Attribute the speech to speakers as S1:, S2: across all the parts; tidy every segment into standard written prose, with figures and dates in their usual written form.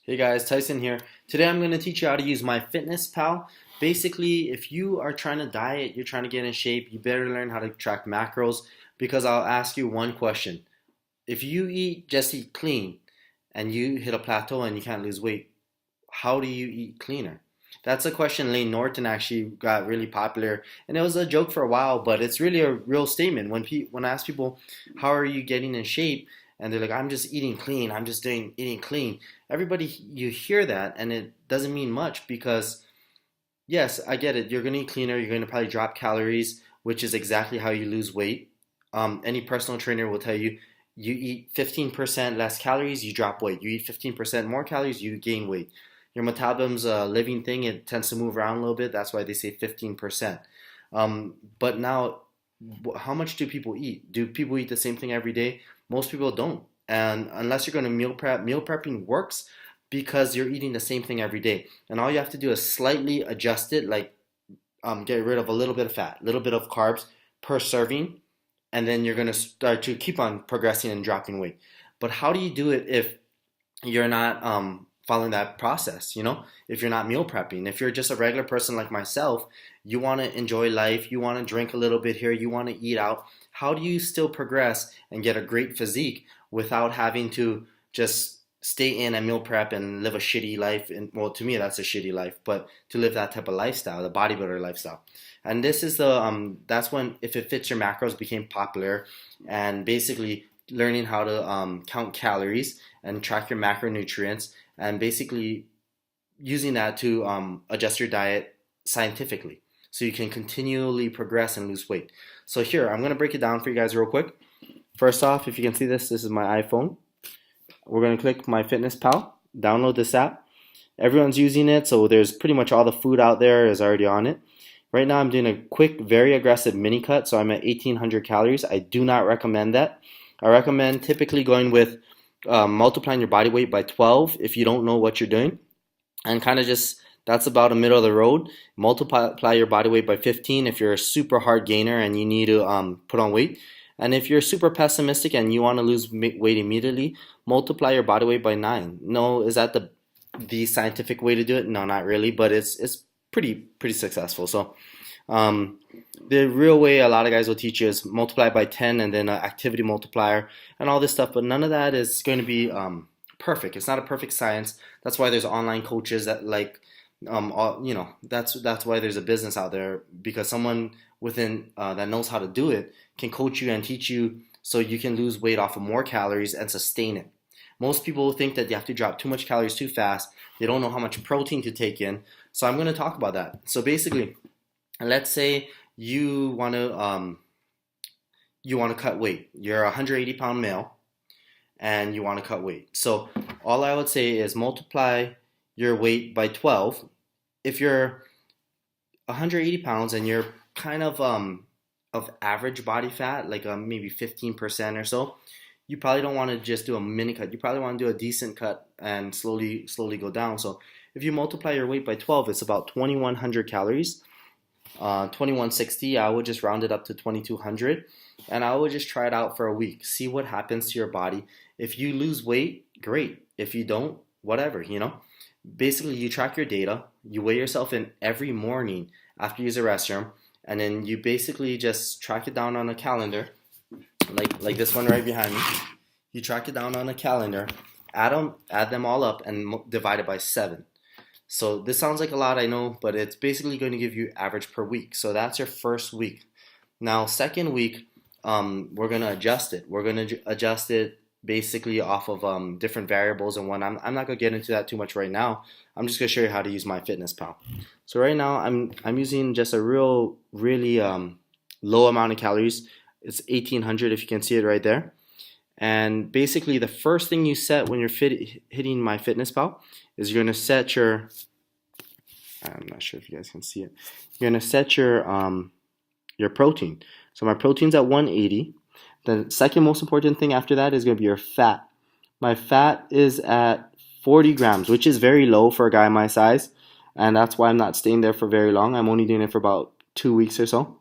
S1: Hey guys, Tyson here. Today I'm going to teach you how to use MyFitnessPal. Basically, if you are trying to diet, you're trying to get in shape, you better learn how to track macros because I'll ask you one question. If you just eat clean and you hit a plateau and you can't lose weight, how do you eat cleaner? That's a question Lane Norton actually got really popular, and it was a joke for a while, but it's really a real statement. When I ask people, how are you getting in shape? And they're like, I'm just eating clean. I'm just doing eating clean. Everybody, you hear that, and it doesn't mean much because yes, I get it. You're going to eat cleaner. You're going to probably drop calories, which is exactly how you lose weight. Any personal trainer will tell you you eat 15% less calories, you drop weight. You eat 15% more calories, you gain weight. Your metabolism's a living thing. It tends to move around a little bit. That's why they say 15%. But now, how much do people eat? Do people eat the same thing every day? Most people don't. And unless you're going to meal prepping works because you're eating the same thing every day. And all you have to do is slightly adjust it, like get rid of a little bit of fat, a little bit of carbs per serving, and then you're going to start to keep on progressing and dropping weight. But how do you do it if you're not following that process? If you're not meal prepping, if you're just a regular person like myself, you want to enjoy life, you want to drink a little bit here, you want to eat out. How do you still progress and get a great physique without having to just stay in and meal prep and live a shitty life? And well, to me, that's a shitty life, but to live that type of lifestyle, the bodybuilder lifestyle. And this is that's when If It Fits Your Macros became popular, and basically learning how to count calories and track your macronutrients, and basically using that to adjust your diet scientifically so you can continually progress and lose weight. So here, I'm going to break it down for you guys real quick. First off, if you can see this is my iPhone. We're going to click MyFitnessPal, download this app. Everyone's using it, so there's pretty much all the food out there is already on it. Right now I'm doing a quick, very aggressive mini cut, so I'm at 1800 calories. I do not recommend that. I recommend typically going with multiplying your body weight by 12 if you don't know what you're doing, and kind of just that's about a middle of the road. Multiply your body weight by 15 if you're a super hard gainer and you need to put on weight. And if you're super pessimistic and you want to lose weight immediately, multiply your body weight by 9. No, is that the scientific way to do it? No, not really, but it's pretty successful. So the real way a lot of guys will teach you is multiply by 10 and then an activity multiplier and all this stuff, but none of that is going to be perfect. It's not a perfect science. That's why there's online coaches that that's why there's a business out there, because someone within that knows how to do it can coach you and teach you so you can lose weight off of more calories and sustain it. Most people think that you have to drop too much calories too fast. They don't know how much protein to take in. So I'm going to talk about that. So basically, let's say you want to cut weight. You're a 180-pound male and you want to cut weight. So all I would say is multiply your weight by 12. If you're 180 pounds and you're kind of average body fat, like maybe 15% or so, you probably don't want to just do a mini cut. You probably want to do a decent cut and slowly go down. So if you multiply your weight by 12, it's about 2100 calories. 2160, I would just round it up to 2200, and I would just try it out for a week. See what happens to your body. If you lose weight, great. If you don't, whatever. Basically, you track your data, you weigh yourself in every morning after you use the restroom, and then you basically just track it down on a calendar, like this one right behind me. You track it down on a calendar, add them all up, and divide it by 7. So this sounds like a lot, I know, but it's basically going to give you average per week. So that's your first week. Now, second week, we're going to adjust it. We're going to adjust it basically off of different variables and whatnot. I'm not going to get into that too much right now. I'm just going to show you how to use MyFitnessPal. So right now, I'm using just a really low amount of calories. It's 1800 if you can see it right there. And basically, the first thing you set when you're hitting MyFitnessPal is you're going to set your, I'm not sure if you guys can see it. You're going to set your protein. So my protein's at 180. The second most important thing after that is going to be your fat. My fat is at 40 grams, which is very low for a guy my size. And that's why I'm not staying there for very long. I'm only doing it for about 2 weeks or so.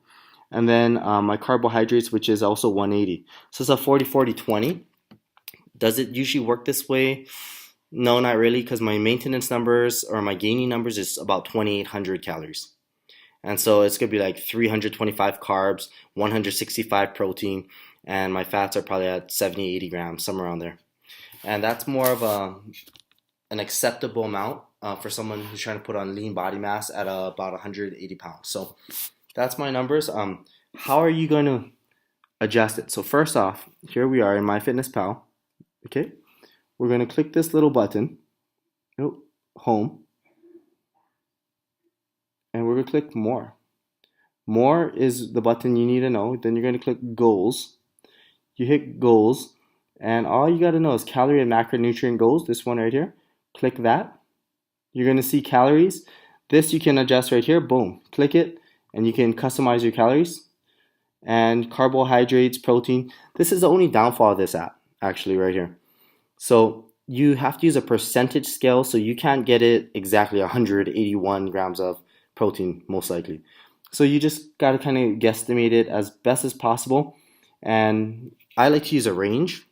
S1: And then my carbohydrates, which is also 180. So it's a 40-40-20. Does it usually work this way? No, not really, because my maintenance numbers or my gaining numbers is about 2,800 calories. And so it's gonna be like 325 carbs, 165 protein, and my fats are probably at 70, 80 grams, somewhere around there. And that's more of an acceptable amount for someone who's trying to put on lean body mass at about 180 pounds. So that's my numbers. How are you going to adjust it? So first off, here we are in MyFitnessPal. Okay, we're going to click this little button, oh, home, and we're going to click more. More is the button you need to know. Then you're going to click goals. You hit goals, and all you got to know is calorie and macronutrient goals. This one right here. Click that. You're going to see calories. This you can adjust right here. Boom. Click it, and you can customize your calories. And carbohydrates, protein. This is the only downfall of this app, actually, right here. So you have to use a percentage scale, so you can't get it exactly 181 grams of protein, most likely. So you just got to kind of guesstimate it as best as possible. And I like to use a range.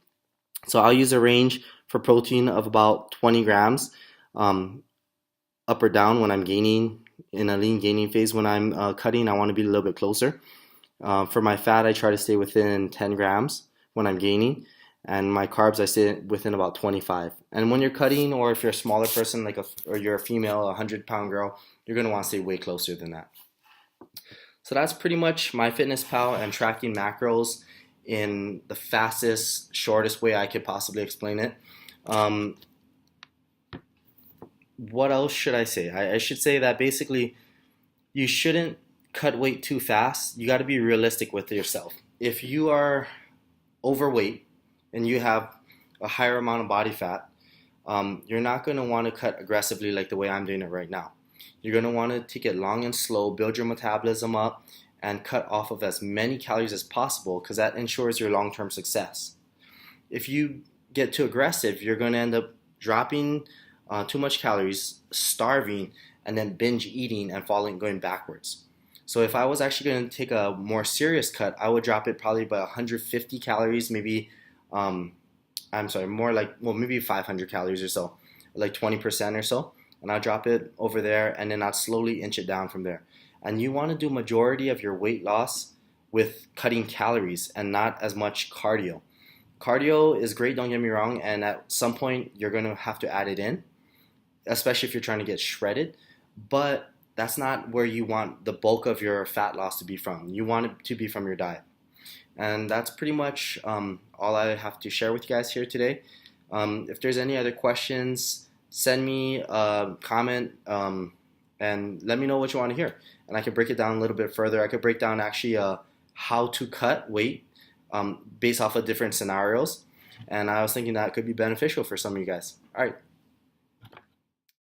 S1: So I'll use a range for protein of about 20 grams up or down when I'm gaining in a lean gaining phase. When I'm cutting, I want to be a little bit closer. For my fat, I try to stay within 10 grams when I'm gaining. And my carbs, I stay within about 25. And when you're cutting, or if you're a smaller person, or you're a female, a 100-pound girl, you're going to want to stay way closer than that. So that's pretty much MyFitnessPal and tracking macros in the fastest, shortest way I could possibly explain it. What else should I say? I should say that basically you shouldn't cut weight too fast. You got to be realistic with yourself. If you are overweight and you have a higher amount of body fat, you're not going to want to cut aggressively like the way I'm doing it right now. You're going to want to take it long and slow, build your metabolism up, and cut off of as many calories as possible, because that ensures your long-term success. If you get too aggressive, you're going to end up dropping too much calories, starving, and then binge eating and going backwards. So if I was actually going to take a more serious cut, I would drop it probably by 150 calories, maybe, maybe 500 calories or so, like 20% or so. And I'll drop it over there, and then I'll slowly inch it down from there. And you want to do majority of your weight loss with cutting calories and not as much cardio. Cardio is great, don't get me wrong, and at some point you're going to have to add it in, especially if you're trying to get shredded, but that's not where you want the bulk of your fat loss to be from. You want it to be from your diet. And that's pretty much all I have to share with you guys here today. If there's any other questions, send me a comment and let me know what you want to hear. And I can break it down a little bit further. I could break down actually how to cut weight based off of different scenarios. And I was thinking that could be beneficial for some of you guys. All right.